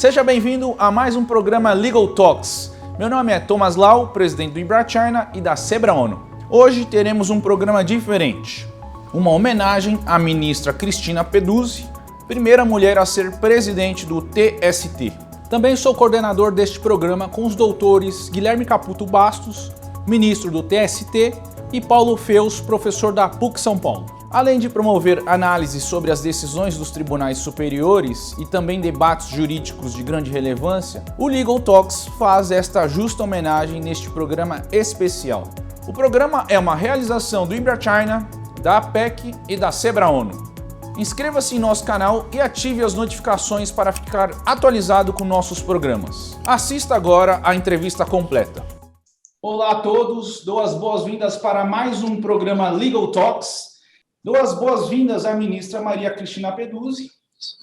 Seja bem-vindo a mais um programa Legal Talks. Meu nome é Thomas Lau, presidente do Embrachina e da Sebra ONU. Hoje teremos um programa diferente. Uma homenagem à ministra Cristina Peduzzi, primeira mulher a ser presidente do TST. Também sou coordenador deste programa com os doutores Guilherme Caputo Bastos, ministro do TST, e Paulo Feus, professor da PUC São Paulo. Além de promover análises sobre as decisões dos tribunais superiores e também debates jurídicos de grande relevância, o Legal Talks faz esta justa homenagem neste programa especial. O programa é uma realização do Embrachina, da APEC e da Sebra ONU. Inscreva-se em nosso canal e ative as notificações para ficar atualizado com nossos programas. Assista agora a entrevista completa. Olá a todos, dou as boas-vindas para mais um programa Legal Talks. Dou as boas-vindas à ministra Maria Cristina Peduzzi,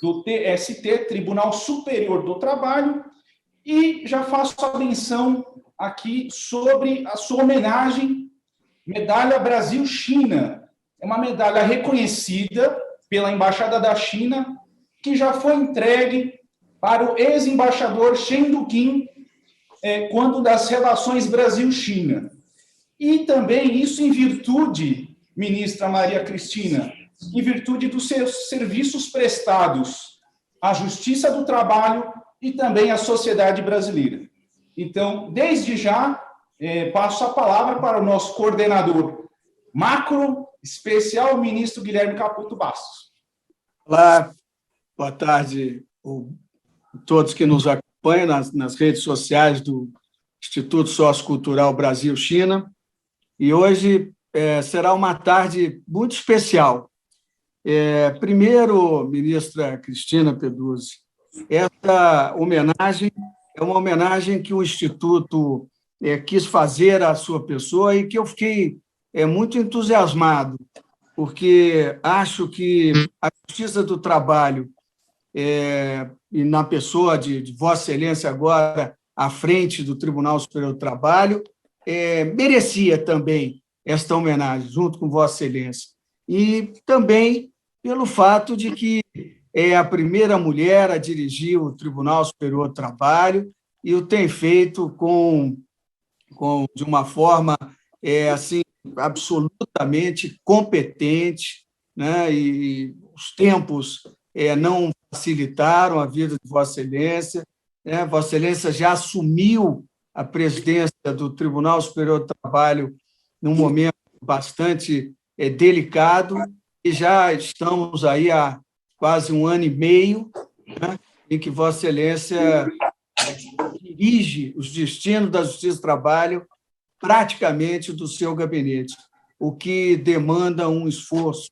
do TST, Tribunal Superior do Trabalho, e já faço a menção aqui sobre a sua homenagem, Medalha Brasil-China. É uma medalha reconhecida pela Embaixada da China, que já foi entregue para o ex-embaixador Chen Duqin, quando das relações Brasil-China. E também isso em virtude, ministra Maria Cristina, em virtude dos seus serviços prestados à Justiça do Trabalho e também à sociedade brasileira. Então, desde já, passo a palavra para o nosso coordenador macro especial, o ministro Guilherme Caputo Bastos. Olá, boa tarde a todos que nos acompanham nas redes sociais do Instituto Sociocultural Brasil-China. E hoje será uma tarde muito especial. Primeiro, ministra Cristina Peduzzi, essa homenagem é uma homenagem que o Instituto quis fazer à sua pessoa e que eu fiquei muito entusiasmado, porque acho que a Justiça do Trabalho, e na pessoa de Vossa Excelência agora à frente do Tribunal Superior do Trabalho, merecia também esta homenagem, junto com Vossa Excelência. E também pelo fato de que é a primeira mulher a dirigir o Tribunal Superior do Trabalho e o tem feito de uma forma assim, absolutamente competente, né? E os tempos não facilitaram a vida de Vossa Excelência, né? Vossa Excelência já assumiu a presidência do Tribunal Superior do Trabalho num momento bastante delicado, e já estamos aí há quase 1 ano e meio, né, em que Vossa Excelência dirige os destinos da Justiça do Trabalho praticamente do seu gabinete, o que demanda um esforço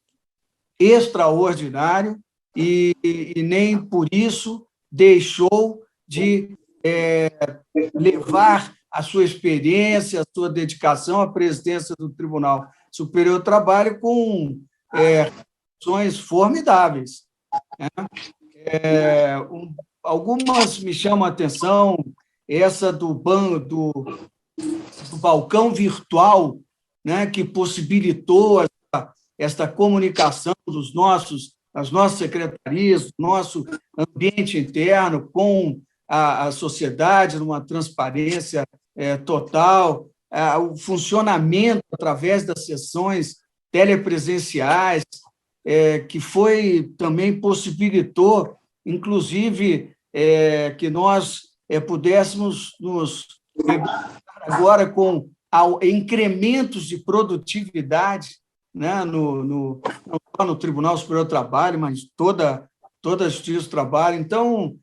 extraordinário e nem por isso deixou de levar a sua experiência, a sua dedicação à presidência do Tribunal Superior do Trabalho com ações formidáveis. Né? Algumas me chamam a atenção, essa do balcão virtual, né, que possibilitou esta comunicação das nossas secretarias, do nosso ambiente interno com a sociedade, numa transparência total, o funcionamento através das sessões telepresenciais, que também possibilitou, inclusive, que nós pudéssemos nos agora com incrementos de produtividade, né, não só no Tribunal Superior do Trabalho, mas toda a Justiça do Trabalho. Então,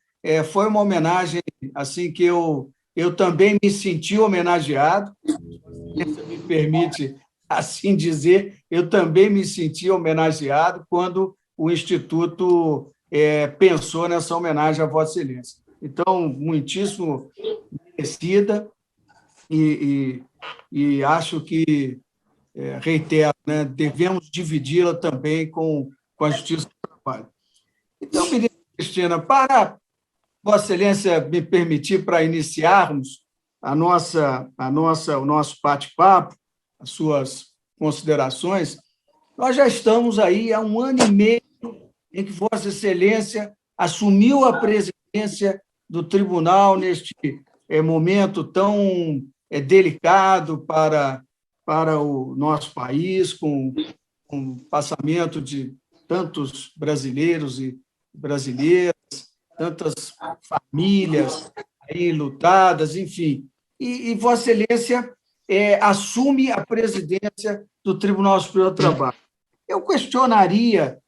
foi uma homenagem assim que eu também me senti homenageado, se me permite assim dizer, eu também me senti homenageado quando o Instituto pensou nessa homenagem a Vossa Excelência. Então, muitíssimo merecida e acho que, reitero, né, devemos dividi-la também com a Justiça do Trabalho. Então, ministra Cristina, para Vossa Excelência me permitir, para iniciarmos o nosso bate-papo, as suas considerações, nós já estamos aí há 1 ano e meio em que Vossa Excelência assumiu a presidência do tribunal neste momento tão delicado para o nosso país, com o passamento de tantos brasileiros e brasileiras, tantas famílias aí lutadas, enfim. E Vossa Excelência assume a presidência do Tribunal Superior do Trabalho. Eu questionaria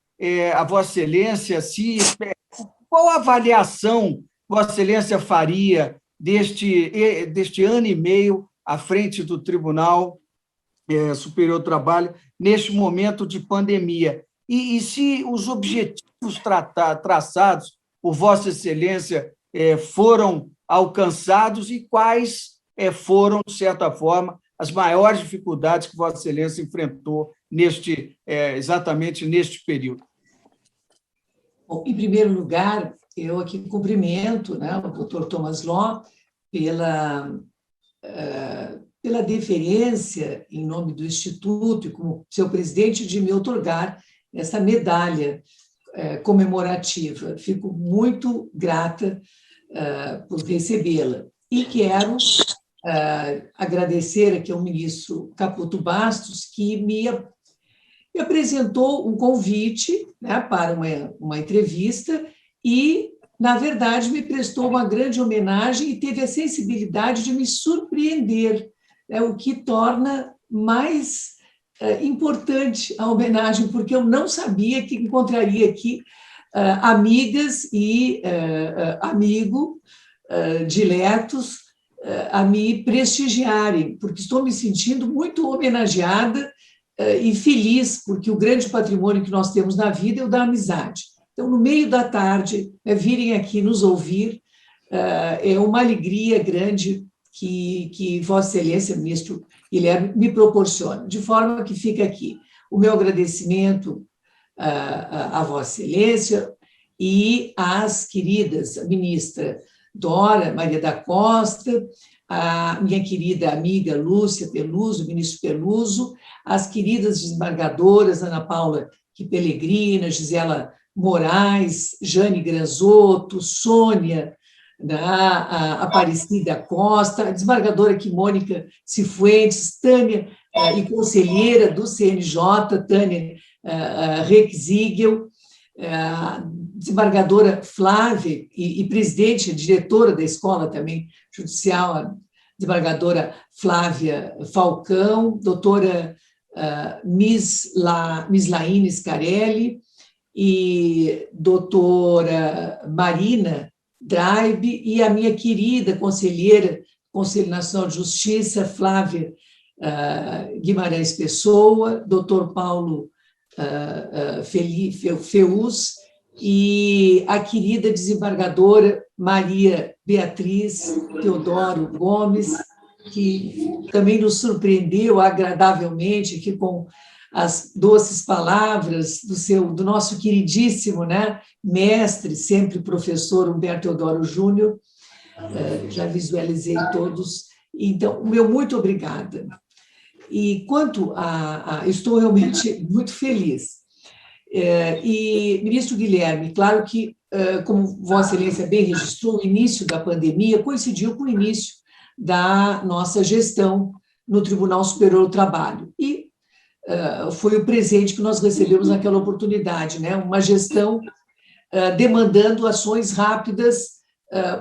a Vossa Excelência qual avaliação Vossa Excelência faria deste ano e meio à frente do Tribunal Superior do Trabalho, neste momento de pandemia. E se os objetivos traçados por Vossa Excelência foram alcançados e quais foram, de certa forma, as maiores dificuldades que Vossa Excelência enfrentou exatamente neste período. Bom, em primeiro lugar, eu aqui cumprimento, né, o doutor Thomas Law pela deferência, em nome do Instituto, e como seu presidente, de me outorgar essa medalha comemorativa. Fico muito grata por recebê-la. E quero agradecer aqui ao ministro Caputo Bastos, que me apresentou um convite, né, para uma entrevista e, na verdade, me prestou uma grande homenagem e teve a sensibilidade de me surpreender, né, o que torna mais importante a homenagem, porque eu não sabia que encontraria aqui amigas e amigos diletos a me prestigiarem, porque estou me sentindo muito homenageada e feliz, porque o grande patrimônio que nós temos na vida é o da amizade. Então, no meio da tarde, virem aqui nos ouvir, é uma alegria grande que Vossa Excelência, ministro Guilherme, me proporciona, de forma que fica aqui o meu agradecimento a Vossa Excelência e às queridas, a ministra Dora Maria da Costa, a minha querida amiga Lúcia Peluso, ministro Peluso, as queridas desembargadoras Ana Paula Pellegrina, Gisela Moraes, Jane Granzotto, Sônia, a Aparecida Costa, a desembargadora aqui, Mônica Cifuentes, Tânia, e conselheira do CNJ, Tânia Rexigel, desembargadora Flávia e presidente, diretora da escola também judicial, a desembargadora Flávia Falcão, doutora Miss Laine Scarelli e doutora Marina Draibe e a minha querida conselheira do Conselho Nacional de Justiça, Flávia Guimarães Pessoa, doutor Paulo Feuz e a querida desembargadora Maria Beatriz Teodoro Gomes, que também nos surpreendeu agradavelmente aqui com as doces palavras do nosso queridíssimo, né, mestre, sempre professor Humberto Teodoro Júnior. Já visualizei todos. Então, o meu muito obrigada. E quanto estou realmente muito feliz. E, ministro Guilherme, claro que, como Vossa Excelência bem registrou, o início da pandemia coincidiu com o início da nossa gestão no Tribunal Superior do Trabalho. E foi o presente que nós recebemos naquela oportunidade, né? Uma gestão demandando ações rápidas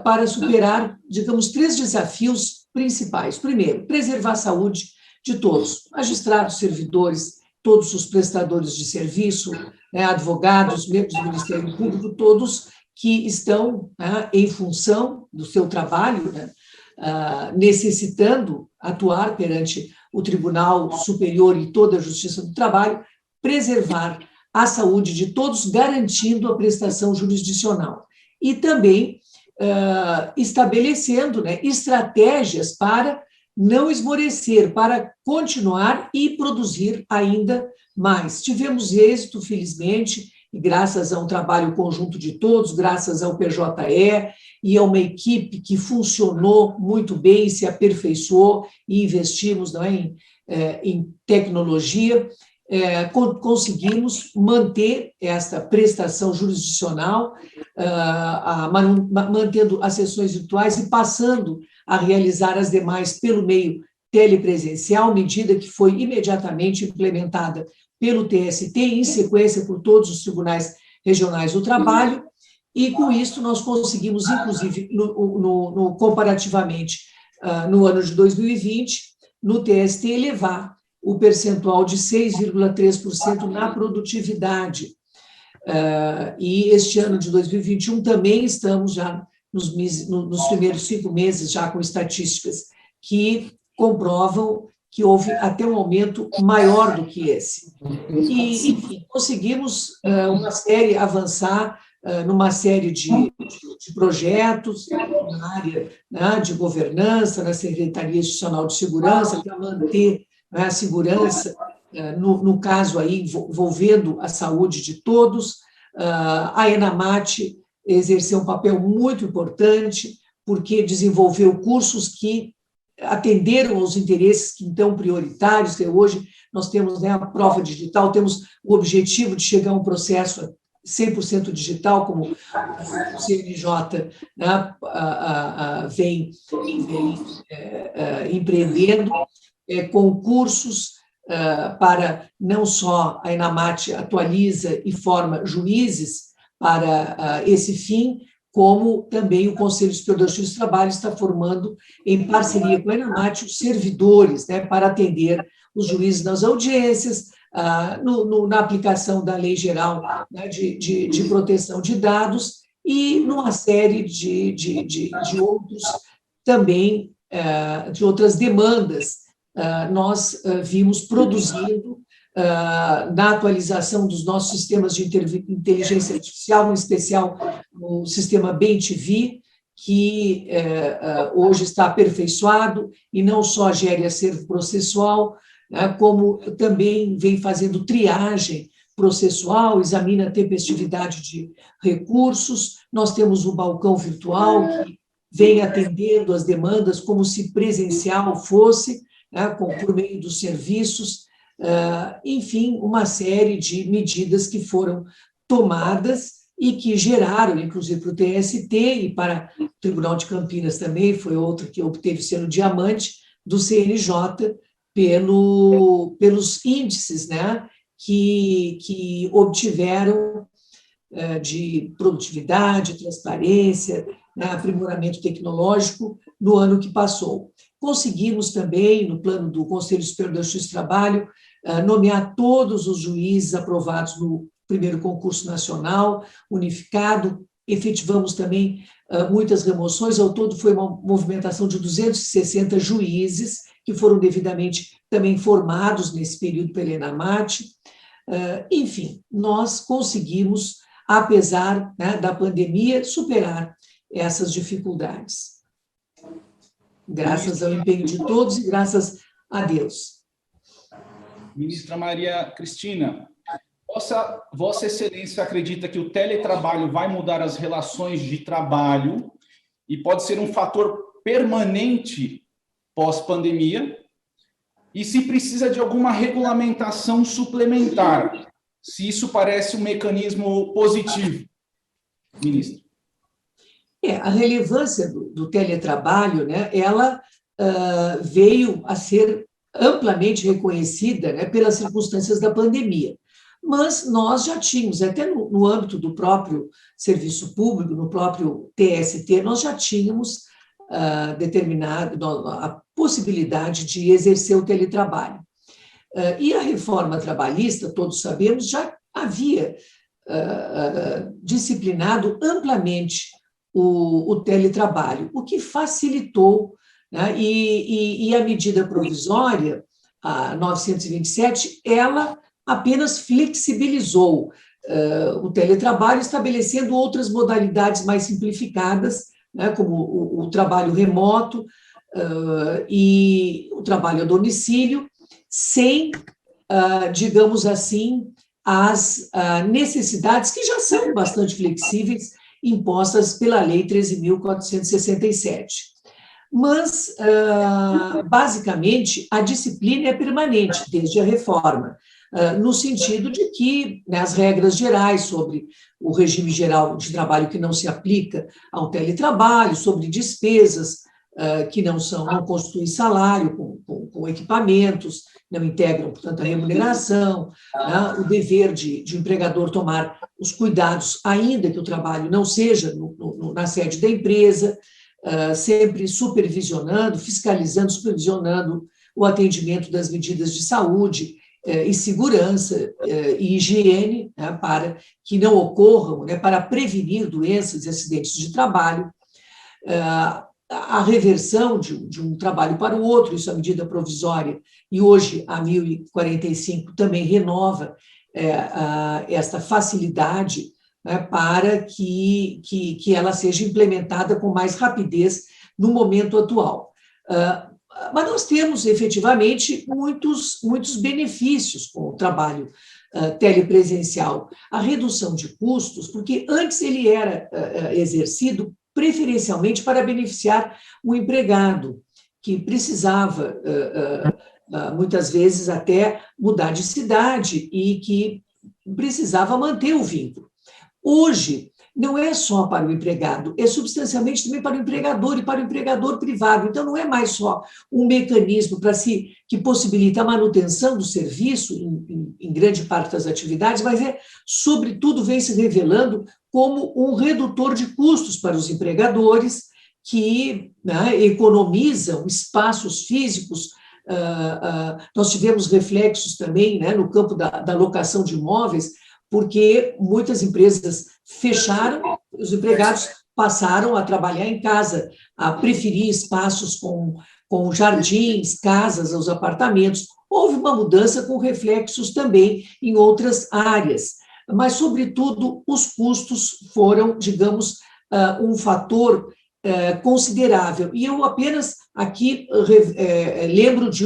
para superar, digamos, 3 desafios principais. Primeiro, preservar a saúde de todos, magistrados, servidores, todos os prestadores de serviço, né, advogados, membros do Ministério Público, todos que estão, né, em função do seu trabalho, né, necessitando atuar perante o Tribunal Superior e toda a Justiça do Trabalho, preservar a saúde de todos, garantindo a prestação jurisdicional. E também estabelecendo, né, estratégias para não esmorecer, para continuar e produzir ainda mais. Tivemos êxito, felizmente, e graças a um trabalho conjunto de todos, graças ao PJE e a uma equipe que funcionou muito bem, se aperfeiçoou e investimos, não é, em tecnologia, conseguimos manter esta prestação jurisdicional, mantendo as sessões virtuais e passando a realizar as demais pelo meio telepresencial, medida que foi imediatamente implementada pelo TST, em sequência por todos os tribunais regionais do trabalho, e com isso nós conseguimos, inclusive, comparativamente, no ano de 2020, no TST, elevar o percentual de 6,3% na produtividade. E este ano de 2021 também estamos já nos primeiros 5 meses, já com estatísticas que comprovam que houve até um aumento maior do que esse. E, enfim, conseguimos avançar numa série de projetos na área, né, de governança, na Secretaria Institucional de Segurança, para manter, né, a segurança, no caso aí, envolvendo a saúde de todos. A ENAMAT exerceu um papel muito importante, porque desenvolveu cursos que atenderam aos interesses que, então, prioritários. Hoje nós temos, né, a prova digital, temos o objetivo de chegar a um processo 100% digital, como o CNJ, né, vem empreendendo, com cursos para não só a ENAMAT atualiza e forma juízes para esse fim, como também o Conselho Superior da Justiça do Trabalho está formando, em parceria com a ENAMAT, os servidores, né, para atender os juízes nas audiências, na aplicação da Lei Geral, né, de proteção de dados, e numa série de outros também, de outras demandas. Nós vimos produzindo, na atualização dos nossos sistemas de inteligência artificial, em especial o sistema BEM-TV, que hoje está aperfeiçoado e não só gere acervo processual, né, como também vem fazendo triagem processual, examina a tempestividade de recursos. Nós temos o balcão virtual, que vem atendendo as demandas como se presencial fosse, né, por meio dos serviços. Enfim, uma série de medidas que foram tomadas e que geraram, inclusive para o TST e para o Tribunal de Campinas também, foi outro que obteve selo diamante do CNJ, pelos índices, né, que obtiveram de produtividade, transparência, né, aprimoramento tecnológico no ano que passou. Conseguimos também, no plano do Conselho Superior da Justiça do Trabalho, nomear todos os juízes aprovados no primeiro concurso nacional unificado. Efetivamos também muitas remoções, ao todo foi uma movimentação de 260 juízes, que foram devidamente também formados nesse período pela ENAMAT. Enfim, nós conseguimos, apesar, né, da pandemia, superar essas dificuldades. Graças ao empenho de todos e graças a Deus. Ministra Maria Cristina, Vossa Excelência acredita que o teletrabalho vai mudar as relações de trabalho e pode ser um fator permanente pós-pandemia? E se precisa de alguma regulamentação suplementar? Se isso parece um mecanismo positivo, ministro? A relevância do teletrabalho, né, ela veio a ser amplamente reconhecida, né, pelas circunstâncias da pandemia. Mas nós já tínhamos, até no âmbito do próprio serviço público, no próprio TST, nós já tínhamos determinado a possibilidade de exercer o teletrabalho. E a reforma trabalhista, todos sabemos, já havia disciplinado amplamente o teletrabalho, o que facilitou, né, e a medida provisória, a 927, ela apenas flexibilizou o teletrabalho, estabelecendo outras modalidades mais simplificadas, né, como o trabalho remoto e o trabalho a domicílio, sem, digamos assim, as necessidades que já são bastante flexíveis, impostas pela Lei 13.467. Mas, basicamente, a disciplina é permanente, desde a reforma. no sentido de que, né, as regras gerais sobre o regime geral de trabalho que não se aplica ao teletrabalho, sobre despesas que não constituem salário com equipamentos, não integram, portanto, a remuneração, né, o dever de o empregador tomar os cuidados, ainda que o trabalho não seja na sede da empresa, sempre supervisionando, fiscalizando, supervisionando o atendimento das medidas de saúde e segurança e higiene, né, para que não ocorram, né, para prevenir doenças e acidentes de trabalho, a reversão de um trabalho para o outro, isso é a medida provisória, e hoje a 1045 também renova esta facilidade, né, para que ela seja implementada com mais rapidez no momento atual. Mas nós temos, efetivamente, muitos benefícios com o trabalho telepresencial. A redução de custos, porque antes ele era exercido preferencialmente para beneficiar o empregado, que precisava, muitas vezes, até mudar de cidade e que precisava manter o vínculo. Hoje, não é só para o empregado, é substancialmente também para o empregador e para o empregador privado. Então, não é mais só um mecanismo que possibilita a manutenção do serviço em grande parte das atividades, mas sobretudo, vem se revelando como um redutor de custos para os empregadores que, né, economizam espaços físicos. Nós tivemos reflexos também, né, no campo da locação de imóveis, porque muitas empresas fecharam, os empregados passaram a trabalhar em casa, a preferir espaços com jardins, casas, os apartamentos. Houve uma mudança com reflexos também em outras áreas, mas, sobretudo, os custos foram, digamos, um fator considerável. E eu apenas aqui lembro de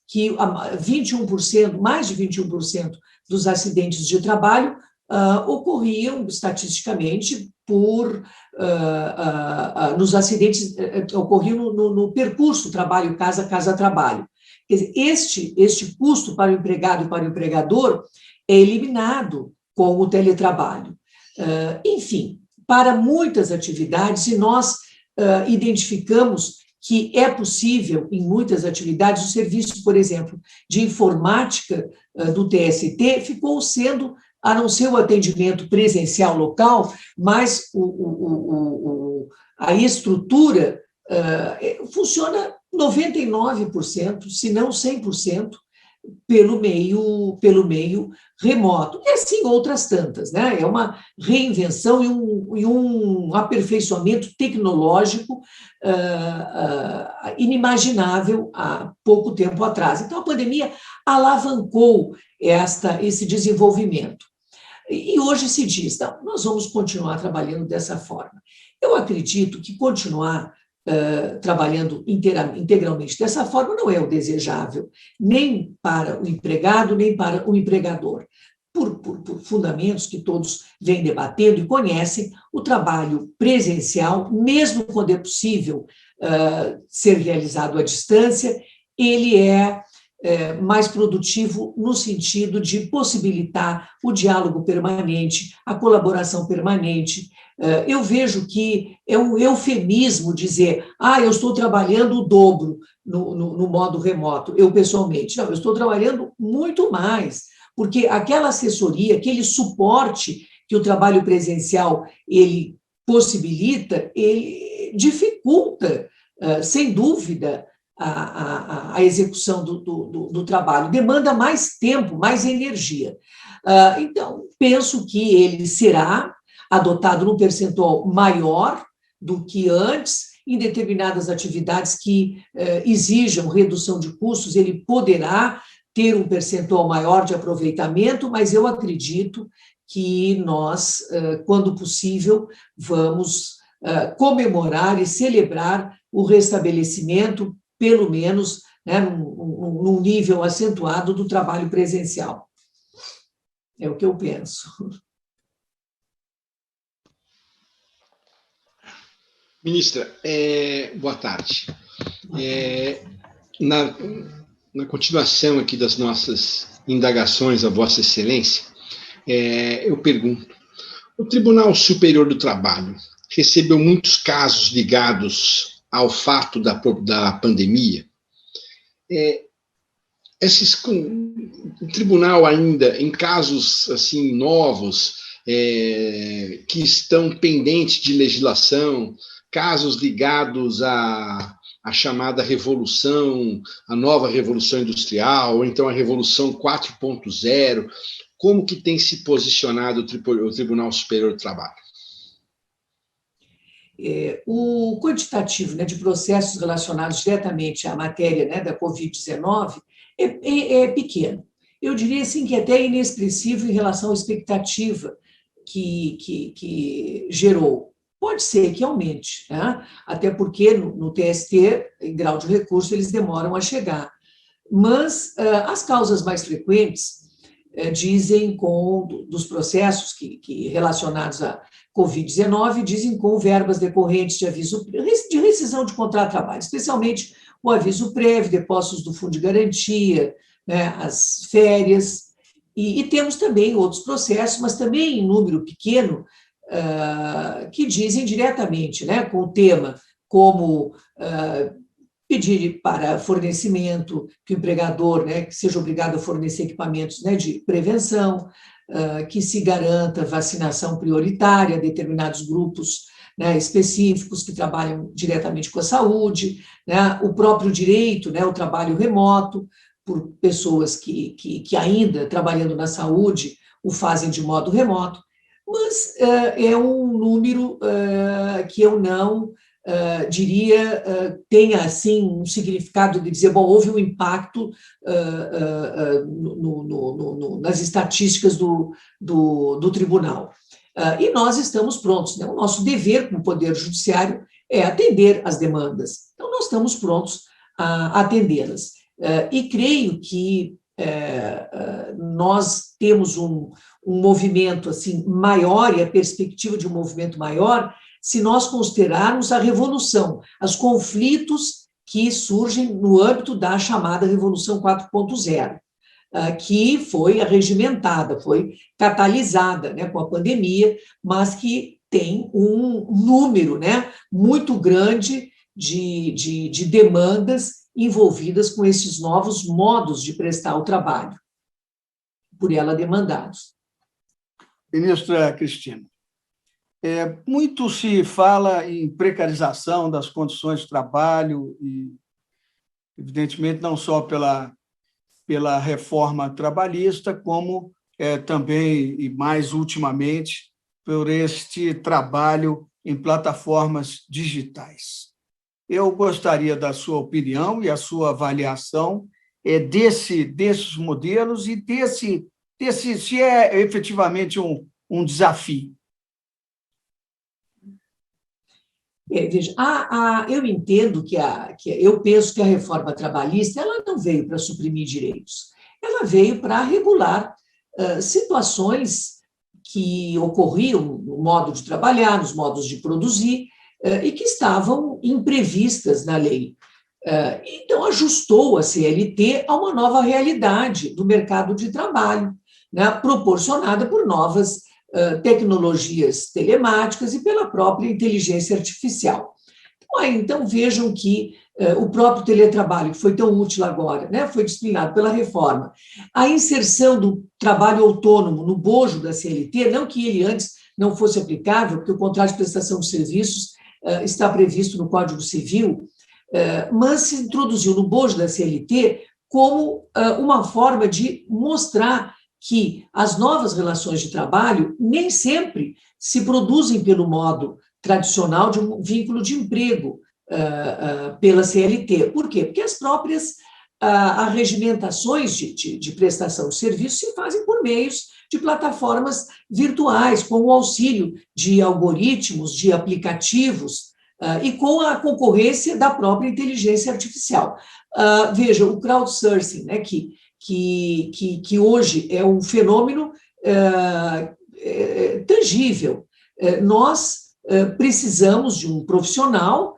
que 21%, mais de 21% dos acidentes de trabalho ocorriam estatisticamente nos acidentes, ocorriam no percurso trabalho-casa, casa-trabalho. Quer dizer, este custo para o empregado e para o empregador é eliminado com o teletrabalho. Enfim, para muitas atividades, e nós identificamos que é possível, em muitas atividades, o serviço, por exemplo, de informática do TST ficou sendo, a não ser o atendimento presencial local, mas a estrutura funciona 99%, se não 100%, pelo meio remoto. E assim outras tantas, né? É uma reinvenção e um aperfeiçoamento tecnológico inimaginável há pouco tempo atrás. Então, a pandemia alavancou esse desenvolvimento. E hoje se diz, não, nós vamos continuar trabalhando dessa forma. Eu acredito que continuar trabalhando integralmente dessa forma não é o desejável, nem para o empregado, nem para o empregador. Por fundamentos que todos vêm debatendo e conhecem, o trabalho presencial, mesmo quando é possível ser realizado à distância, ele é mais produtivo no sentido de possibilitar o diálogo permanente, a colaboração permanente. Eu vejo que é um eufemismo dizer, eu estou trabalhando o dobro no modo remoto, eu pessoalmente. Não, eu estou trabalhando muito mais, porque aquela assessoria, aquele suporte que o trabalho presencial ele possibilita, ele dificulta, sem dúvida, a execução do trabalho, demanda mais tempo, mais energia. Então, penso que ele será adotado num percentual maior do que antes, em determinadas atividades que exijam redução de custos, ele poderá ter um percentual maior de aproveitamento, mas eu acredito que nós, quando possível, vamos comemorar e celebrar o restabelecimento, pelo menos, né, num nível acentuado do trabalho presencial. É o que eu penso. Ministra, boa tarde. na continuação aqui das nossas indagações a Vossa Excelência, eu pergunto, o Tribunal Superior do Trabalho recebeu muitos casos ligados ao fato da pandemia. O tribunal ainda, em casos assim novos, que estão pendentes de legislação, casos ligados à chamada revolução, a nova revolução industrial, ou então a revolução 4.0, como que tem se posicionado o Tribunal Superior do Trabalho? O quantitativo, né, de processos relacionados diretamente à matéria, né, da Covid-19 é pequeno. Eu diria assim, que até inexpressivo em relação à expectativa que gerou. Pode ser que aumente, né? Até porque no TST, em grau de recurso, eles demoram a chegar. Mas as causas mais frequentes dizem dos processos que relacionados à Covid-19, dizem com verbas decorrentes de rescisão de contrato de trabalho, especialmente o aviso prévio, depósitos do fundo de garantia, né, as férias, e temos também outros processos, mas também em número pequeno, que dizem diretamente, né, com o tema, como pedir para fornecimento, que o empregador, né, que seja obrigado a fornecer equipamentos, né, de prevenção, que se garanta vacinação prioritária a determinados grupos, né, específicos que trabalham diretamente com a saúde, né, o próprio direito, né, o trabalho remoto, por pessoas que ainda trabalhando na saúde o fazem de modo remoto, mas é um número que eu não diria tenha assim um significado de dizer, bom, houve um impacto nas estatísticas do tribunal. E nós estamos prontos, né? O nosso dever como Poder Judiciário é atender às demandas. Então, nós estamos prontos a atendê-las. E creio que nós temos um movimento assim maior, e a perspectiva de um movimento maior, se nós considerarmos a revolução, os conflitos que surgem no âmbito da chamada Revolução 4.0, que foi arregimentada, foi catalisada, né, com a pandemia, mas que tem um número, né, muito grande de demandas envolvidas com esses novos modos de prestar o trabalho, por ela demandados. Ministra Cristina, muito se fala em precarização das condições de trabalho, e, evidentemente, não só pela reforma trabalhista, como também, e mais ultimamente, por este trabalho em plataformas digitais. Eu gostaria da sua opinião e a sua avaliação desses modelos e se é efetivamente um desafio. Veja, eu entendo eu penso que a reforma trabalhista ela não veio para suprimir direitos, ela veio para regular situações que ocorriam no modo de trabalhar, nos modos de produzir, e que estavam imprevistas na lei. Então, ajustou a CLT a uma nova realidade do mercado de trabalho, né, proporcionada por novas tecnologias telemáticas e pela própria inteligência artificial. Então vejam que o próprio teletrabalho, que foi tão útil agora, né, foi disciplinado pela reforma. A inserção do trabalho autônomo no bojo da CLT, não que ele antes não fosse aplicável, porque o contrato de prestação de serviços está previsto no Código Civil, mas se introduziu no bojo da CLT como uma forma de mostrar que as novas relações de trabalho nem sempre se produzem pelo modo tradicional de um vínculo de emprego pela CLT. Por quê? Porque as próprias arregimentações de prestação de serviço se fazem por meios de plataformas virtuais, com o auxílio de algoritmos, de aplicativos, e com a concorrência da própria inteligência artificial. Veja, o crowdsourcing, né, que hoje é um fenômeno tangível. Nós precisamos de um profissional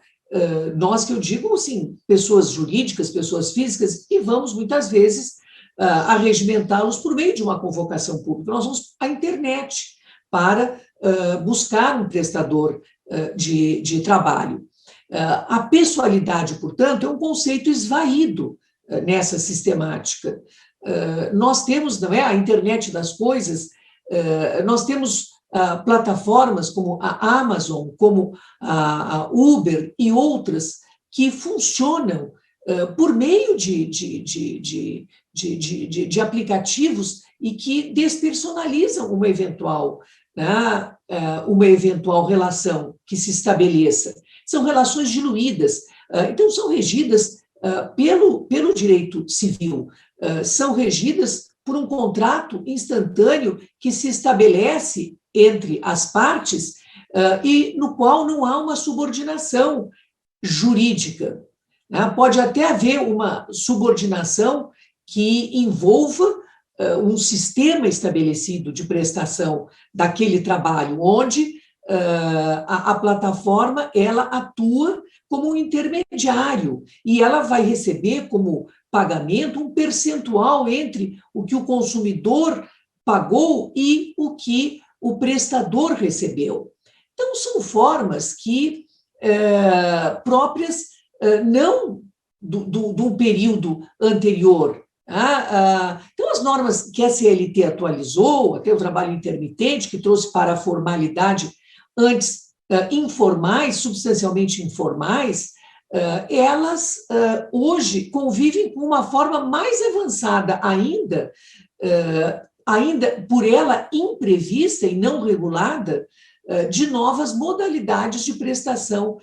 nós que eu digo, assim, pessoas jurídicas, pessoas físicas, e vamos muitas vezes arregimentá-los por meio de uma convocação pública. Nós vamos à internet para buscar um prestador de trabalho. A pessoalidade, portanto, é um conceito esvaído nessa sistemática. Nós temos, não é, a internet das coisas, nós temos plataformas como a Amazon, como a Uber e outras que funcionam por meio de aplicativos e que despersonalizam uma eventual relação que se estabeleça. São relações diluídas, então são regidas pelo direito civil, são regidas por um contrato instantâneo que se estabelece entre as partes e no qual não há uma subordinação jurídica. Pode até haver uma subordinação que envolva um sistema estabelecido de prestação daquele trabalho, onde a plataforma ela atua como um intermediário e ela vai receber como pagamento um percentual entre o que o consumidor pagou e o que o prestador recebeu. Então, são formas que próprias não do período anterior. Então, as normas que a CLT atualizou, até o trabalho intermitente, que trouxe para a formalidade antes informais, substancialmente informais, elas hoje convivem com uma forma mais avançada ainda por ela imprevista e não regulada, de novas modalidades de prestação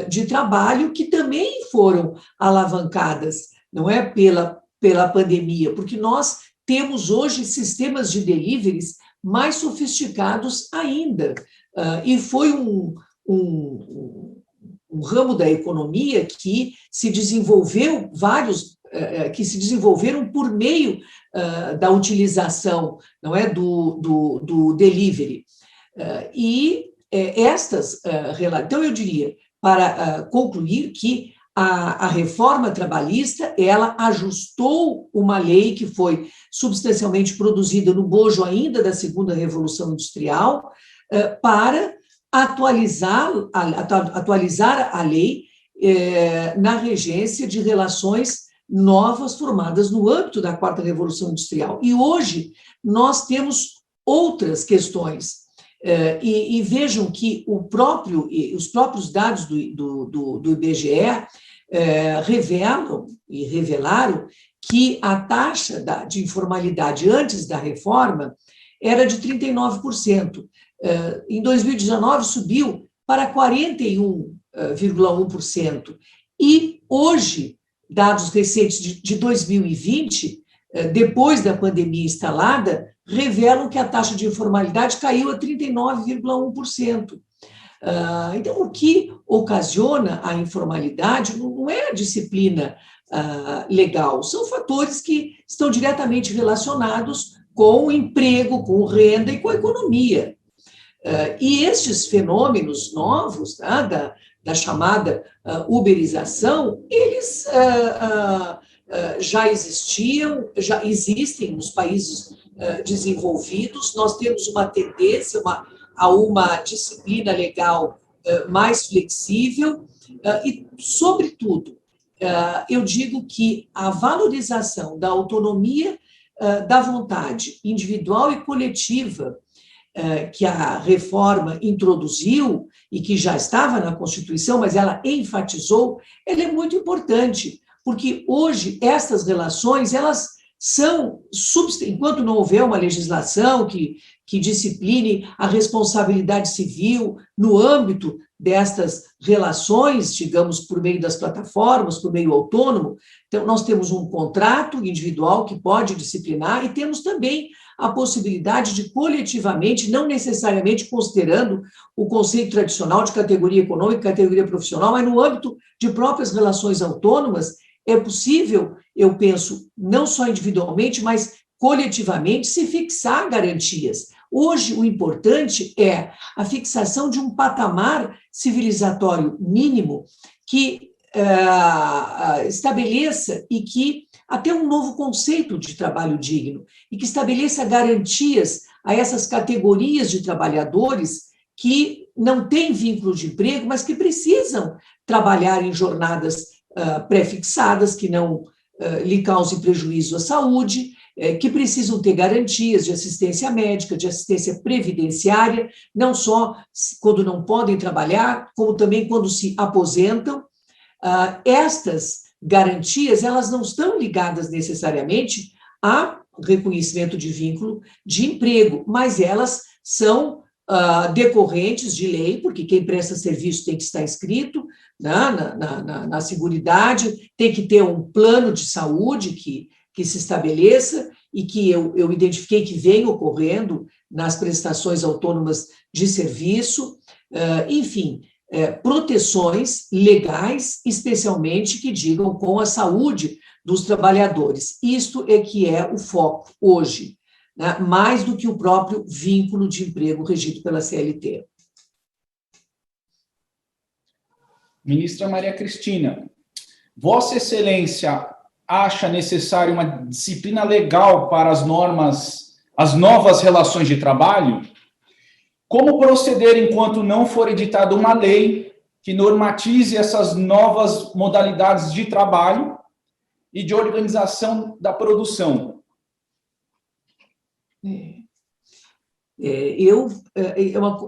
de trabalho que também foram alavancadas, não é, pela pandemia, porque nós temos hoje sistemas de deliveries mais sofisticados ainda, e foi um ramo da economia que se desenvolveu que se desenvolveram por meio da utilização, não é, do delivery. Então, eu diria, para concluir, que a reforma trabalhista, ela ajustou uma lei que foi substancialmente produzida no bojo ainda da segunda Revolução Industrial, para atualizar a lei na regência de relações novas formadas no âmbito da quarta Revolução Industrial. E hoje nós temos outras questões. E vejam que os próprios dados do IBGE revelaram que a taxa de informalidade antes da reforma era de 39%. Em 2019, subiu para 41,1%. E hoje, dados recentes de 2020, depois da pandemia instalada, revelam que a taxa de informalidade caiu a 39,1%. Então, o que ocasiona a informalidade não é a disciplina legal, são fatores que estão diretamente relacionados com o emprego, com renda e com a economia. E estes fenômenos novos, da chamada uberização, eles já existem nos países desenvolvidos. Nós temos uma tendência a uma disciplina legal mais flexível e, sobretudo, eu digo que a valorização da autonomia da vontade individual e coletiva que a reforma introduziu e que já estava na Constituição, mas ela enfatizou, ela é muito importante, porque hoje estas relações, elas são, enquanto não houver uma legislação que discipline a responsabilidade civil no âmbito destas relações, digamos, por meio das plataformas, por meio autônomo, então nós temos um contrato individual que pode disciplinar e temos também a possibilidade de coletivamente, não necessariamente considerando o conceito tradicional de categoria econômica, categoria profissional, mas no âmbito de próprias relações autônomas, é possível, eu penso, não só individualmente, mas coletivamente, se fixar garantias. Hoje, o importante é a fixação de um patamar civilizatório mínimo que estabeleça e que até um novo conceito de trabalho digno e que estabeleça garantias a essas categorias de trabalhadores que não têm vínculo de emprego, mas que precisam trabalhar em jornadas pré-fixadas, que não lhe causem prejuízo à saúde, que precisam ter garantias de assistência médica, de assistência previdenciária, não só quando não podem trabalhar, como também quando se aposentam. Estas garantias, elas não estão ligadas necessariamente a reconhecimento de vínculo de emprego, mas elas são decorrentes de lei, porque quem presta serviço tem que estar inscrito na Seguridade, tem que ter um plano de saúde que se estabeleça e que eu identifiquei que vem ocorrendo nas prestações autônomas de serviço, enfim, proteções legais, especialmente que digam com a saúde dos trabalhadores. Isto é que é o foco hoje, né? Mais do que o próprio vínculo de emprego regido pela CLT. Ministra Maria Cristina, Vossa Excelência acha necessária uma disciplina legal para as novas relações de trabalho? Como proceder enquanto não for editada uma lei que normatize essas novas modalidades de trabalho e de organização da produção?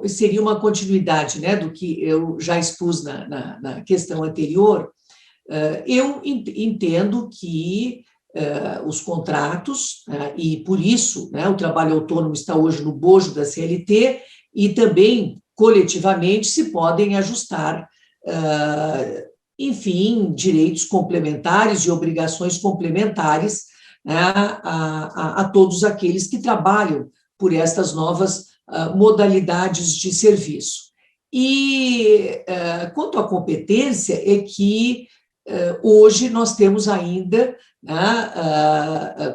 Seria uma continuidade, né, do que eu já expus na questão anterior. Eu entendo que os contratos, e por isso, né, o trabalho autônomo está hoje no bojo da CLT, e também, coletivamente, se podem ajustar, enfim, direitos complementares e obrigações complementares, né, a todos aqueles que trabalham por estas novas modalidades de serviço. E, quanto à competência, é que hoje nós temos ainda,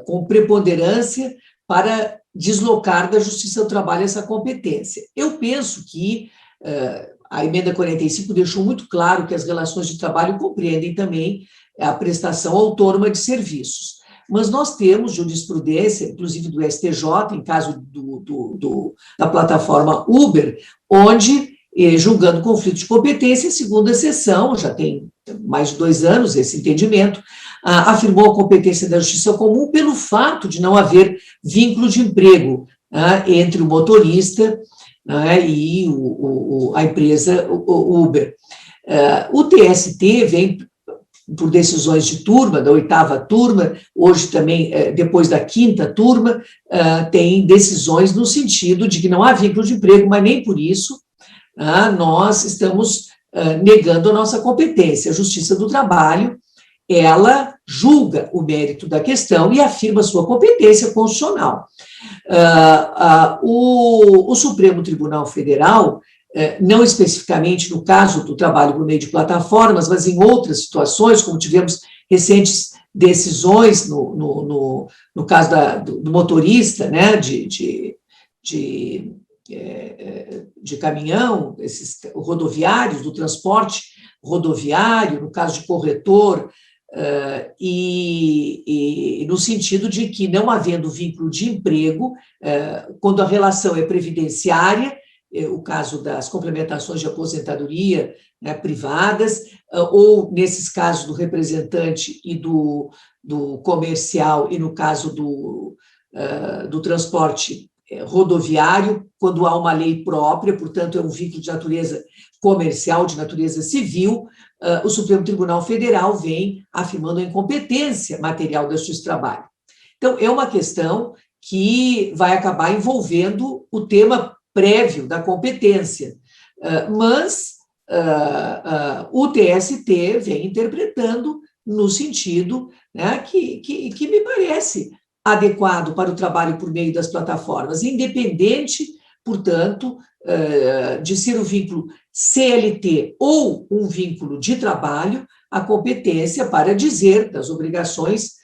com preponderância, para deslocar da Justiça do Trabalho essa competência. Eu penso que a emenda 45 deixou muito claro que as relações de trabalho compreendem também a prestação autônoma de serviços. Mas nós temos jurisprudência, inclusive do STJ, em caso da plataforma Uber, onde, julgando conflito de competência, segunda sessão, já tem mais de 2 anos esse entendimento, afirmou a competência da justiça comum pelo fato de não haver vínculo de emprego entre o motorista e a empresa Uber. O TST vem por decisões de turma, da 8ª turma, hoje também, depois da 5ª turma, tem decisões no sentido de que não há vínculo de emprego, mas nem por isso nós estamos negando a nossa competência. A Justiça do Trabalho, ela julga o mérito da questão e afirma sua competência constitucional. O Supremo Tribunal Federal, não especificamente no caso do trabalho por meio de plataformas, mas em outras situações, como tivemos recentes decisões no caso do motorista, né, de caminhão, esses rodoviários, do transporte rodoviário, no caso de corretor, e no sentido de que, não havendo vínculo de emprego, quando a relação é previdenciária, o caso das complementações de aposentadoria, né, privadas, ou nesses casos do representante e do comercial, e no caso do transporte rodoviário, quando há uma lei própria, portanto, é um vínculo de natureza comercial, de natureza civil, o Supremo Tribunal Federal vem afirmando a incompetência material da Justiça do Trabalho. Então, é uma questão que vai acabar envolvendo o tema prévio da competência, mas o TST vem interpretando no sentido, né, que me parece adequado para o trabalho por meio das plataformas, independente, portanto, de ser o vínculo CLT ou um vínculo de trabalho, a competência para dizer das obrigações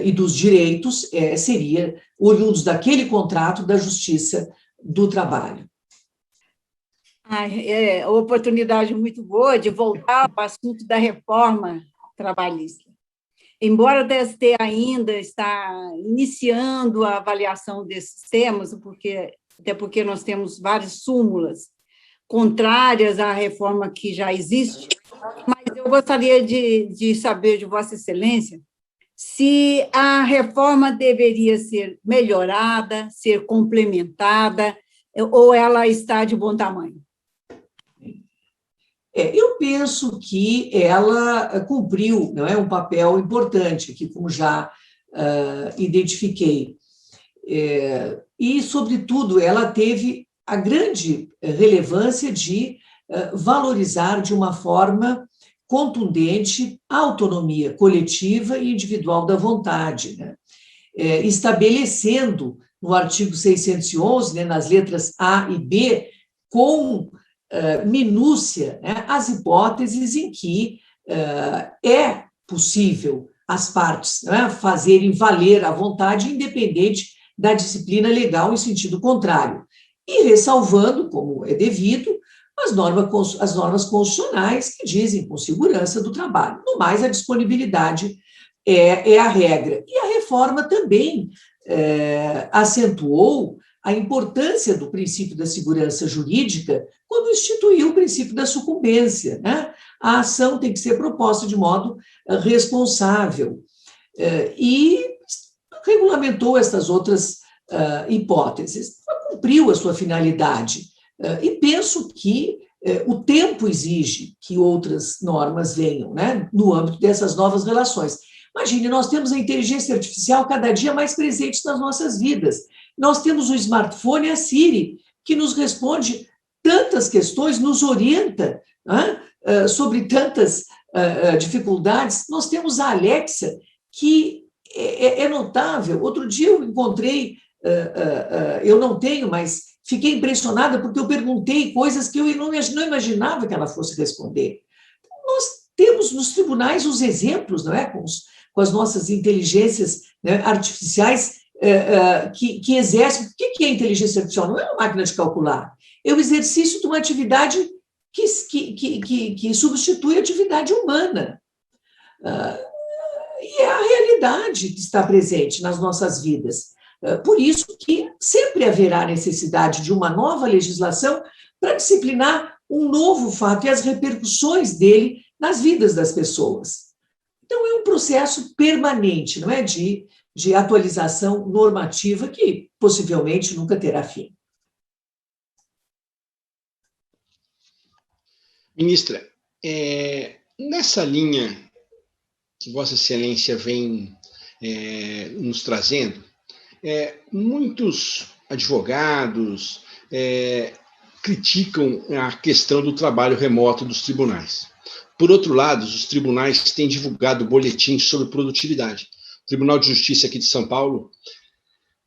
e dos direitos seria oriundos daquele contrato da Justiça do Trabalho. É uma oportunidade muito boa de voltar ao assunto da reforma trabalhista. Embora o TST ainda está iniciando a avaliação desses temas, até porque nós temos várias súmulas contrárias à reforma que já existe, mas eu gostaria de saber de Vossa Excelência se a reforma deveria ser melhorada, ser complementada, ou ela está de bom tamanho. Eu penso que ela cumpriu, não é, um papel importante, que como já identifiquei. E, sobretudo, ela teve a grande relevância de valorizar de uma forma contundente a autonomia coletiva e individual da vontade, né? Estabelecendo no artigo 611, né, nas letras A e B, com minúcia, né, as hipóteses em que é possível as partes, né, fazerem valer a vontade independente da disciplina legal em sentido contrário, e ressalvando, como é devido, as normas constitucionais que dizem com segurança do trabalho. No mais, a disponibilidade é a regra. E a reforma também acentuou a importância do princípio da segurança jurídica quando instituiu o princípio da sucumbência, né? A ação tem que ser proposta de modo responsável e regulamentou essas outras hipóteses. Cumpriu a sua finalidade e penso que o tempo exige que outras normas venham, né, no âmbito dessas novas relações. Imagine, nós temos a inteligência artificial cada dia mais presente nas nossas vidas. Nós temos o smartphone e a Siri, que nos responde tantas questões, nos orienta, né, sobre tantas dificuldades. Nós temos a Alexa, que é notável. Outro dia eu encontrei, eu não tenho, mas fiquei impressionada porque eu perguntei coisas que eu não imaginava que ela fosse responder. Nós temos nos tribunais os exemplos, não é, com as nossas inteligências, né, artificiais que exercem. O que é inteligência artificial? Não é uma máquina de calcular, é o exercício de uma atividade que substitui a atividade humana. E é a realidade que está presente nas nossas vidas. Por isso que sempre haverá necessidade de uma nova legislação para disciplinar um novo fato e as repercussões dele nas vidas das pessoas. Então, é um processo permanente, não é, de atualização normativa que possivelmente nunca terá fim. Ministra, nessa linha que Vossa Excelência vem nos trazendo, muitos advogados criticam a questão do trabalho remoto dos tribunais. Por outro lado, os tribunais têm divulgado boletins sobre produtividade. O Tribunal de Justiça aqui de São Paulo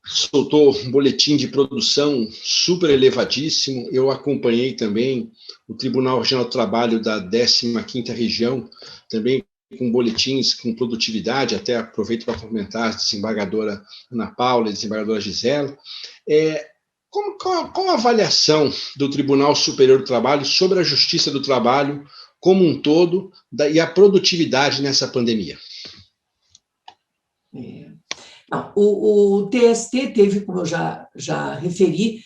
soltou um boletim de produção super elevadíssimo. Eu acompanhei também o Tribunal Regional do Trabalho da 15ª Região, também com boletins com produtividade, até aproveito para comentar a desembargadora Ana Paula e a desembargadora Gisela. Qual a avaliação do Tribunal Superior do Trabalho sobre a justiça do trabalho como um todo e a produtividade nessa pandemia? Não, o TST teve, como eu já referi,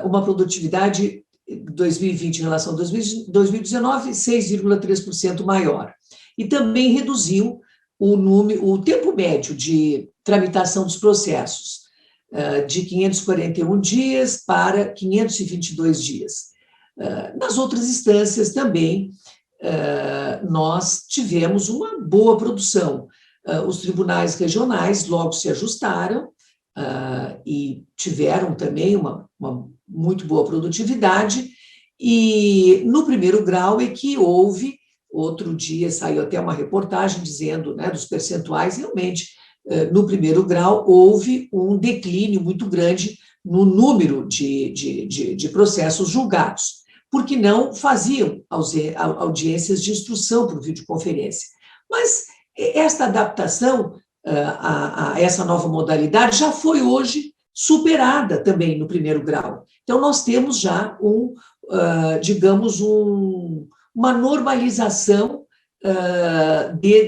uma produtividade em 2020 em relação a 2019, 6,3% maior. E também reduziu o tempo médio de tramitação dos processos, de 541 dias para 522 dias. Nas outras instâncias também, nós tivemos uma boa produção. Os tribunais regionais logo se ajustaram e tiveram também uma muito boa produtividade, e no primeiro grau é que houve, outro dia saiu até uma reportagem dizendo, né, dos percentuais, realmente, no primeiro grau houve um declínio muito grande no número de processos julgados, porque não faziam audiências de instrução por videoconferência. Mas esta adaptação a essa nova modalidade já foi hoje superada também no primeiro grau. Então, nós temos já digamos, uma normalização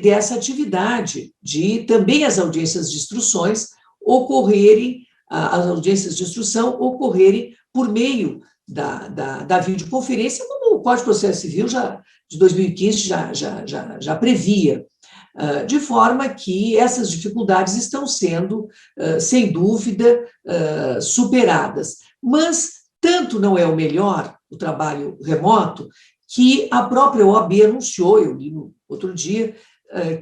dessa atividade, de também as audiências de instruções ocorrerem, as audiências de instrução ocorrerem por meio da videoconferência, como o Código de Processo Civil de 2015 já previa, de forma que essas dificuldades estão sendo, sem dúvida, superadas. Mas tanto não é o melhor o trabalho remoto, que a própria OAB anunciou, eu li no outro dia,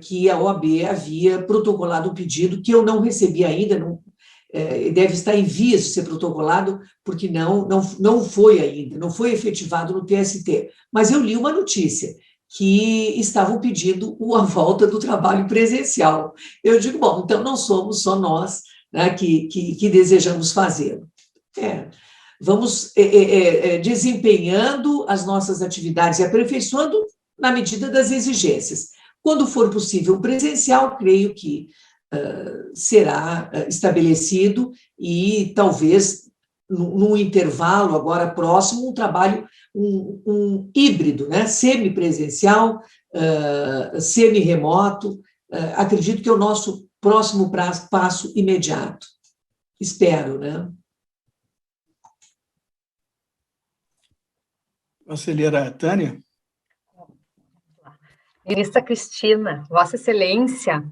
que a OAB havia protocolado um pedido que eu não recebi ainda, deve estar em vias de ser protocolado, porque não foi ainda, não foi efetivado no TST. Mas eu li uma notícia que estavam pedindo a volta do trabalho presencial. Eu digo, bom, então não somos só nós, né, que desejamos fazê-lo. Vamos desempenhando as nossas atividades e aperfeiçoando na medida das exigências. Quando for possível presencial, creio que será estabelecido e talvez num intervalo agora próximo um trabalho, um híbrido, né? Semipresencial, semi-remoto. Acredito que é o nosso próximo passo imediato. Espero, né? Conselheira Tânia. Ministra Cristina, Vossa Excelência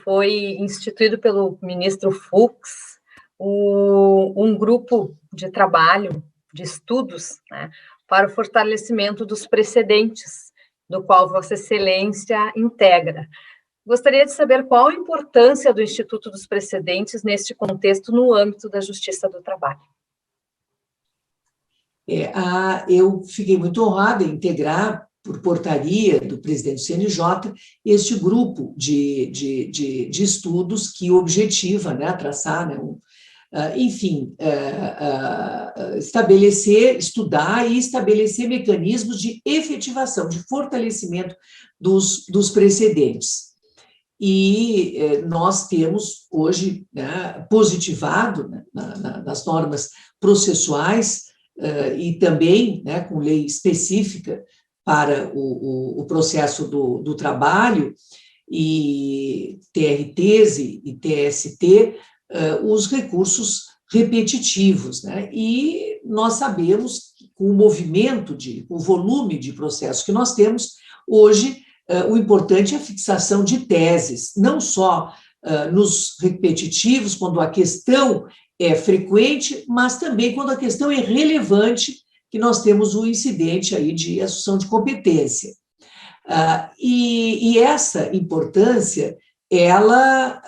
foi instituído pelo ministro Fux um grupo de trabalho, de estudos, né, para o fortalecimento dos precedentes, do qual Vossa Excelência integra. Gostaria de saber qual a importância do Instituto dos Precedentes neste contexto no âmbito da Justiça do Trabalho. Eu fiquei muito honrada em integrar, por portaria do presidente do CNJ, este grupo de estudos que objetiva, né, traçar, né, estudar e estabelecer mecanismos de efetivação, de fortalecimento dos precedentes. E nós temos hoje, né, positivado, né, nas normas processuais, e também, né, com lei específica para o processo do trabalho, e TRTs e TST, os recursos repetitivos, né? E nós sabemos que com o movimento, o volume de processos que nós temos, hoje, o importante é a fixação de teses, não só nos repetitivos, quando a questão é frequente, mas também quando a questão é relevante, que nós temos o incidente aí de assunção de competência. E essa importância, ela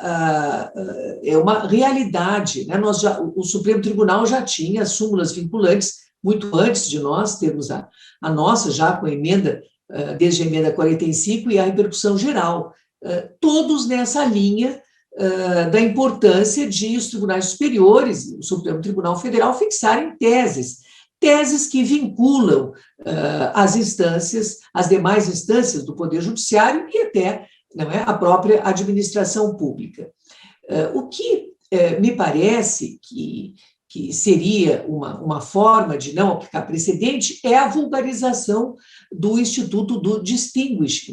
é uma realidade, né? O Supremo Tribunal já tinha súmulas vinculantes muito antes de nós termos a nossa, já com a emenda, desde a emenda 45 e a repercussão geral, todos nessa linha da importância de os tribunais superiores, o Supremo Tribunal Federal, fixarem teses que vinculam as instâncias, as demais instâncias do Poder Judiciário e até, não é, a própria administração pública. O que me parece que seria uma forma de não aplicar precedente é a vulgarização do Instituto do Distinguish,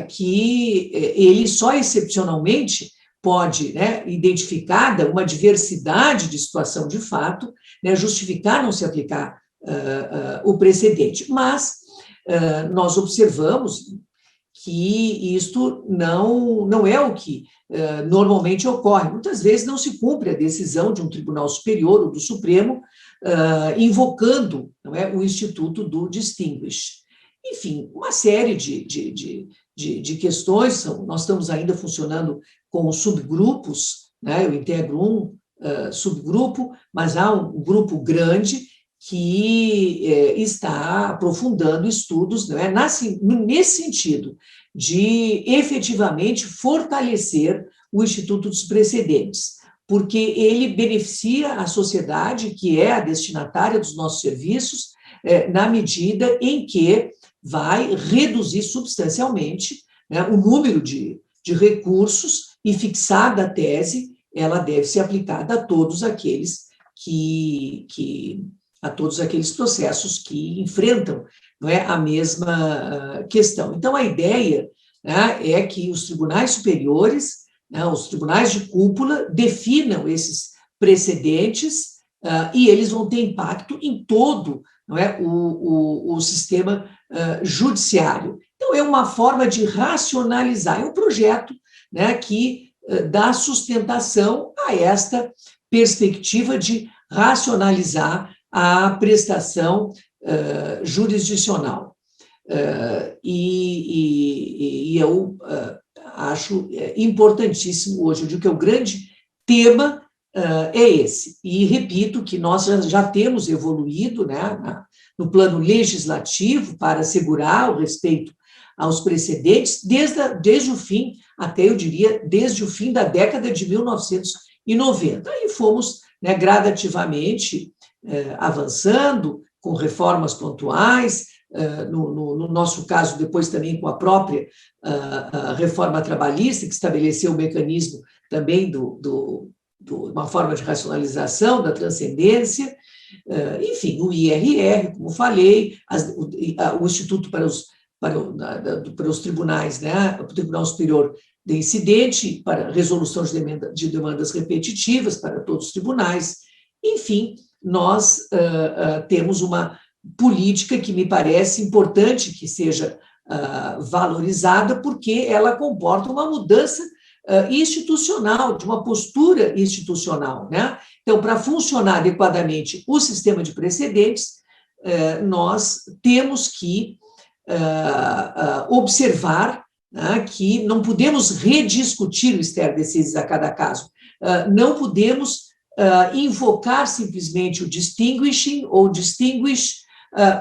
que ele só excepcionalmente pode, né, identificada uma diversidade de situação de fato, né, justificar não se aplicar o precedente. Mas nós observamos que isto não é o que normalmente ocorre. Muitas vezes não se cumpre a decisão de um tribunal superior ou do Supremo, invocando, não é, o Instituto do Distinguish. Enfim, uma série de questões. Nós estamos ainda funcionando com subgrupos, né? Eu integro subgrupo, mas há um grupo grande que está aprofundando estudos, né, nesse sentido, de efetivamente fortalecer o Instituto dos Precedentes, porque ele beneficia a sociedade, que é a destinatária dos nossos serviços, na medida em que vai reduzir substancialmente, né, o número de recursos, e fixada a tese, ela deve ser aplicada a todos aqueles a todos aqueles processos que enfrentam, não é, a mesma questão. Então, a ideia, né, é que os tribunais superiores, né, os tribunais de cúpula, definam esses precedentes e eles vão ter impacto em todo, não é, o sistema judiciário. Então, é uma forma de racionalizar, é um projeto, né, que dá sustentação a esta perspectiva de racionalizar a prestação jurisdicional. E eu acho importantíssimo hoje, eu digo que o grande tema é esse. E repito que nós já temos evoluído, né, no plano legislativo para assegurar o respeito aos precedentes desde o fim, até eu diria, desde o fim da década de 1990. E fomos, né, gradativamente avançando com reformas pontuais, no nosso caso, depois também com a própria reforma trabalhista, que estabeleceu o mecanismo também de uma forma de racionalização da transcendência, enfim, o IRR, como falei, o Instituto para os tribunais, né, o Tribunal Superior de Incidente, para resolução de demandas repetitivas para todos os tribunais. Enfim, nós temos uma política que me parece importante que seja valorizada, porque ela comporta uma mudança institucional, de uma postura institucional, né? Então, para funcionar adequadamente o sistema de precedentes, nós temos que observar, né, que não podemos rediscutir o stare decisis a cada caso, não podemos invocar simplesmente o distinguishing ou distinguish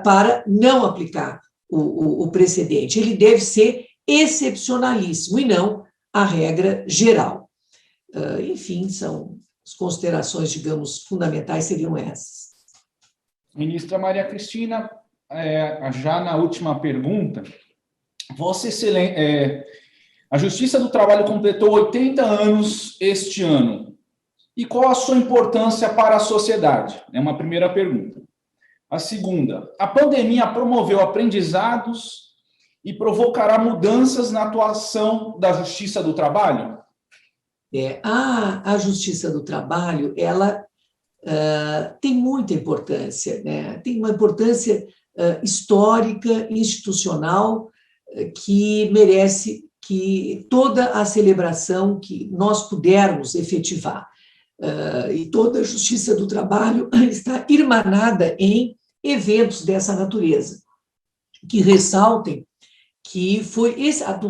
para não aplicar o precedente. Ele deve ser excepcionalíssimo e não a regra geral. Enfim, são as considerações, digamos, fundamentais seriam essas. Ministra Maria Cristina, já na última pergunta, a Justiça do Trabalho completou 80 anos este ano. E qual a sua importância para a sociedade? É uma primeira pergunta. A segunda, a pandemia promoveu aprendizados e provocará mudanças na atuação da Justiça do Trabalho? A Justiça do Trabalho, ela tem muita importância, né? Tem uma importância histórica, institucional, que merece que toda a celebração que nós pudermos efetivar. E toda a Justiça do Trabalho está irmanada em eventos dessa natureza, que ressaltem que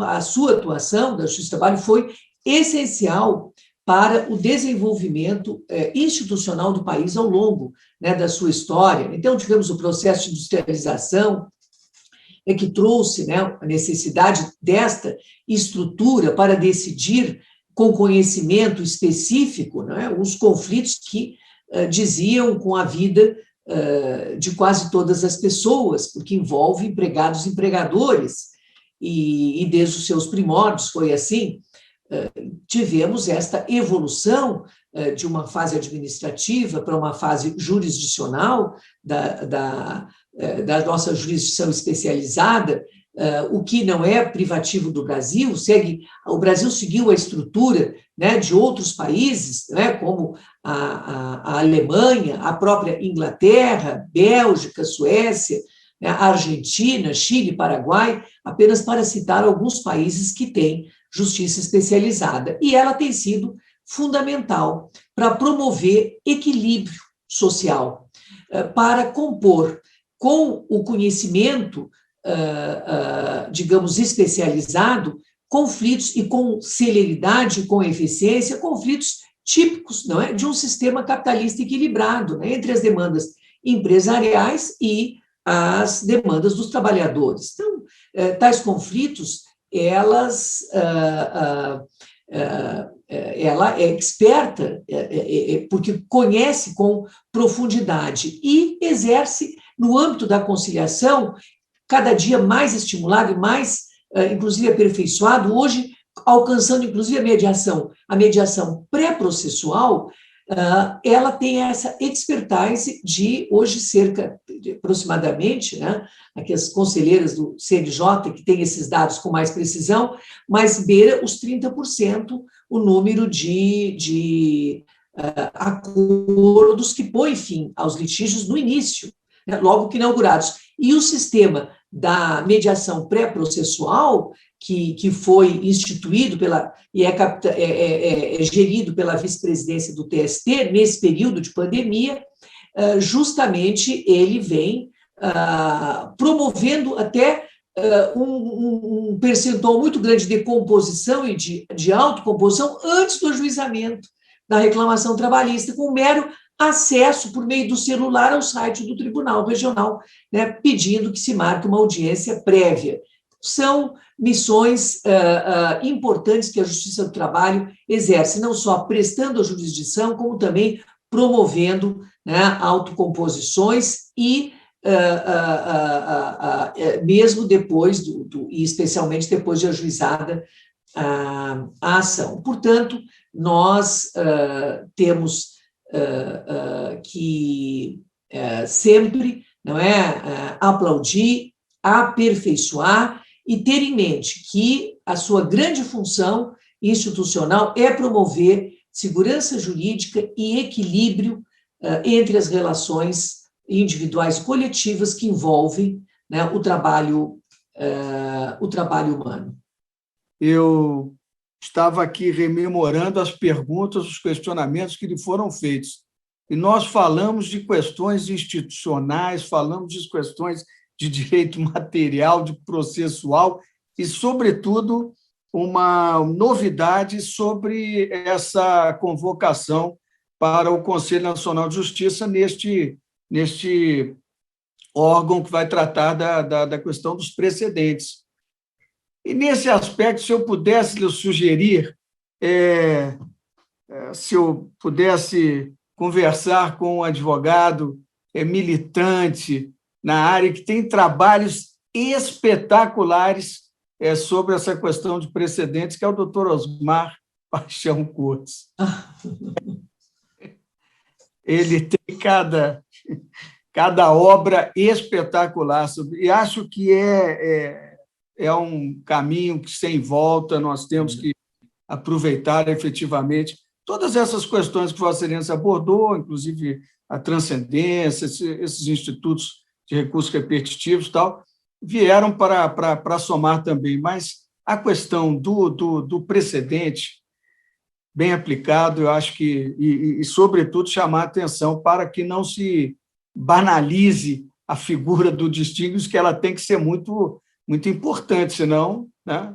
a sua atuação da Justiça do Trabalho foi essencial para o desenvolvimento institucional do país ao longo, né, da sua história. Então, tivemos o processo de industrialização, que trouxe, né, a necessidade desta estrutura para decidir com conhecimento específico, né, os conflitos que diziam com a vida de quase todas as pessoas, porque envolve empregados e empregadores, e desde os seus primórdios foi assim. Tivemos esta evolução de uma fase administrativa para uma fase jurisdicional da nossa jurisdição especializada, o que não é privativo do Brasil. O Brasil seguiu a estrutura, né, de outros países, né, como a Alemanha, a própria Inglaterra, Bélgica, Suécia, né, Argentina, Chile, Paraguai, apenas para citar alguns países que têm justiça especializada. E ela tem sido fundamental para promover equilíbrio social, para compor com o conhecimento, digamos, especializado, conflitos, e com celeridade, com eficiência, conflitos típicos, não é, de um sistema capitalista equilibrado, né, entre as demandas empresariais e as demandas dos trabalhadores. Então, tais conflitos, ela é experta, porque conhece com profundidade e exerce, no âmbito da conciliação, cada dia mais estimulado e mais, inclusive, aperfeiçoado, hoje alcançando, inclusive, a mediação pré-processual, ela tem essa expertise de, hoje, cerca de aproximadamente, né, aqui as conselheiras do CNJ, que têm esses dados com mais precisão, mas beira os 30% o número de acordos que põem fim aos litígios no início, né, logo que inaugurados. E o sistema da mediação pré-processual, que foi instituído e é gerido pela vice-presidência do TST nesse período de pandemia, justamente ele vem promovendo até um percentual muito grande de composição e de autocomposição antes do ajuizamento da reclamação trabalhista, com mero acesso por meio do celular ao site do Tribunal Regional, né, pedindo que se marque uma audiência prévia. São missões importantes que a Justiça do Trabalho exerce, não só prestando a jurisdição, como também promovendo, né, autocomposições e mesmo depois, e especialmente depois de ajuizada a ação. Portanto, nós temos que sempre, não é, aplaudir, aperfeiçoar e ter em mente que a sua grande função institucional é promover segurança jurídica e equilíbrio entre as relações individuais e coletivas que envolvem, né, o trabalho humano. Eu estava aqui rememorando as perguntas, os questionamentos que lhe foram feitos. E nós falamos de questões institucionais, falamos de questões de direito material, de processual, e, sobretudo, uma novidade sobre essa convocação para o Conselho Nacional de Justiça neste órgão que vai tratar da questão dos precedentes. E, nesse aspecto, se eu pudesse lhe sugerir, se eu pudesse conversar com um advogado militante na área, que tem trabalhos espetaculares sobre essa questão de precedentes, que é o doutor Osmar Paixão Cortes. Ele tem cada obra espetacular, e acho que é um caminho que, sem volta, nós temos que aproveitar efetivamente todas essas questões que Vossa Excelência abordou, inclusive a transcendência, esses institutos de recursos repetitivos e tal, vieram para somar também. Mas a questão do precedente bem aplicado, eu acho que, e sobretudo, chamar a atenção para que não se banalize a figura do distinguido, que ela tem que ser muito, muito importante, senão, né,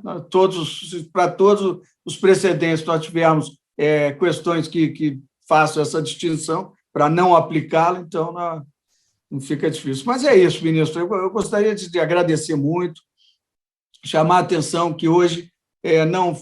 para todos os precedentes, nós tivermos questões que façam essa distinção para não aplicá-la, então não fica difícil. Mas é isso, ministro. Eu gostaria de agradecer muito, chamar a atenção que hoje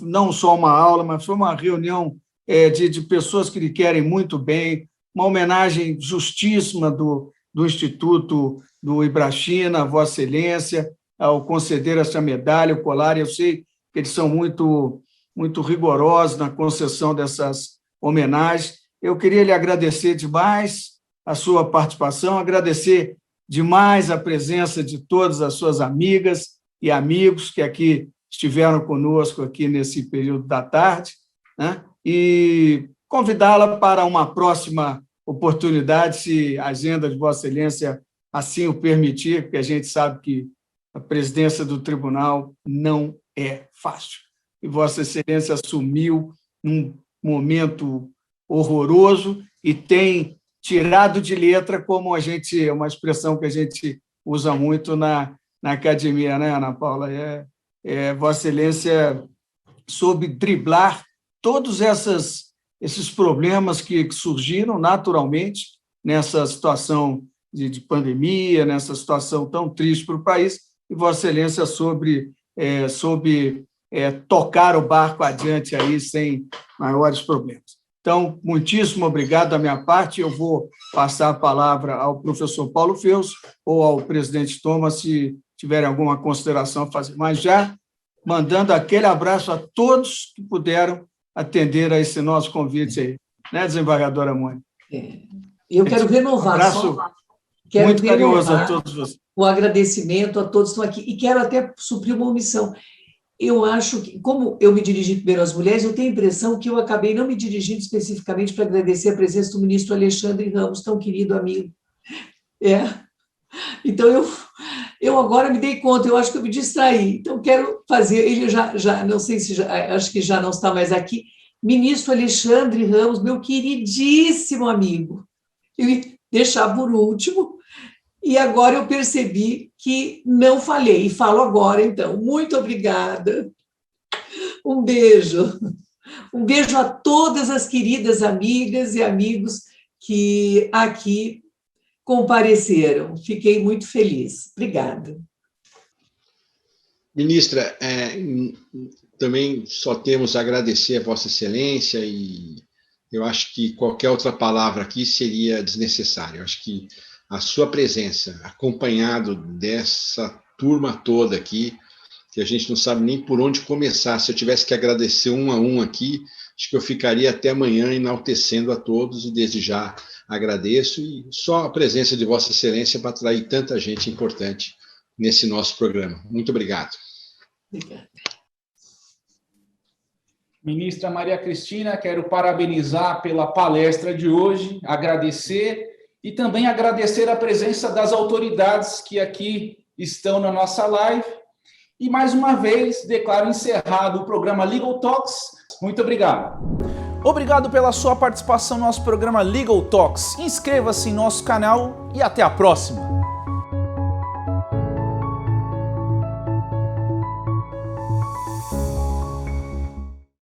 não só uma aula, mas foi uma reunião de pessoas que lhe querem muito bem, uma homenagem justíssima do Instituto do Ibrachina, a Vossa Excelência, ao conceder essa medalha, o colar. Eu sei que eles são muito, muito rigorosos na concessão dessas homenagens. Eu queria lhe agradecer demais a sua participação, agradecer demais a presença de todas as suas amigas e amigos que aqui estiveram conosco aqui nesse período da tarde, né? E convidá-la para uma próxima oportunidade, se a agenda de Vossa Excelência assim o permitir, porque a gente sabe que a presidência do tribunal não é fácil. E Vossa Excelência assumiu num momento horroroso e tem tirado de letra, como uma expressão que a gente usa muito na academia, né, Ana Paula? Vossa Excelência soube driblar todos esses problemas que surgiram naturalmente nessa situação de pandemia, nessa situação tão triste para o país, e Vossa Excelência soube tocar o barco adiante aí sem maiores problemas. Então, muitíssimo obrigado da minha parte. Eu vou passar a palavra ao professor Paulo Feus ou ao presidente Thomas, se tiverem alguma consideração a fazer. Mas já mandando aquele abraço a todos que puderam atender a esse nosso convite aí. né, desembargadora Mônica? Eu quero renovar. Um abraço muito carinhoso a todos vocês. O agradecimento a todos que estão aqui. E quero até suprir uma omissão. Eu acho que, como eu me dirigi primeiro às mulheres, eu tenho a impressão que eu acabei não me dirigindo especificamente para agradecer a presença do ministro Alexandre Ramos, tão querido amigo. Então, eu agora me dei conta, eu acho que eu me distraí. Então, quero fazer, ele já não sei se, acho que já não está mais aqui, ministro Alexandre Ramos, meu queridíssimo amigo. Eu ia deixar por último, e agora eu percebi que não falei, e falo agora, então. Muito obrigada. Um beijo. Um beijo a todas as queridas amigas e amigos que aqui compareceram. Fiquei muito feliz. Obrigada. Ministra, também só temos a agradecer a Vossa Excelência e eu acho que qualquer outra palavra aqui seria desnecessária. Eu acho que a sua presença, acompanhado dessa turma toda aqui, que a gente não sabe nem por onde começar. Se eu tivesse que agradecer um a um aqui, acho que eu ficaria até amanhã enaltecendo a todos e desde já agradeço. E só a presença de Vossa Excelência para atrair tanta gente importante nesse nosso programa. Muito obrigado. Obrigada. Ministra Maria Cristina, quero parabenizar pela palestra de hoje, agradecer e também agradecer a presença das autoridades que aqui estão na nossa live. E, mais uma vez, declaro encerrado o programa Legal Talks. Muito obrigado. Obrigado pela sua participação no nosso programa Legal Talks. Inscreva-se em nosso canal e até a próxima.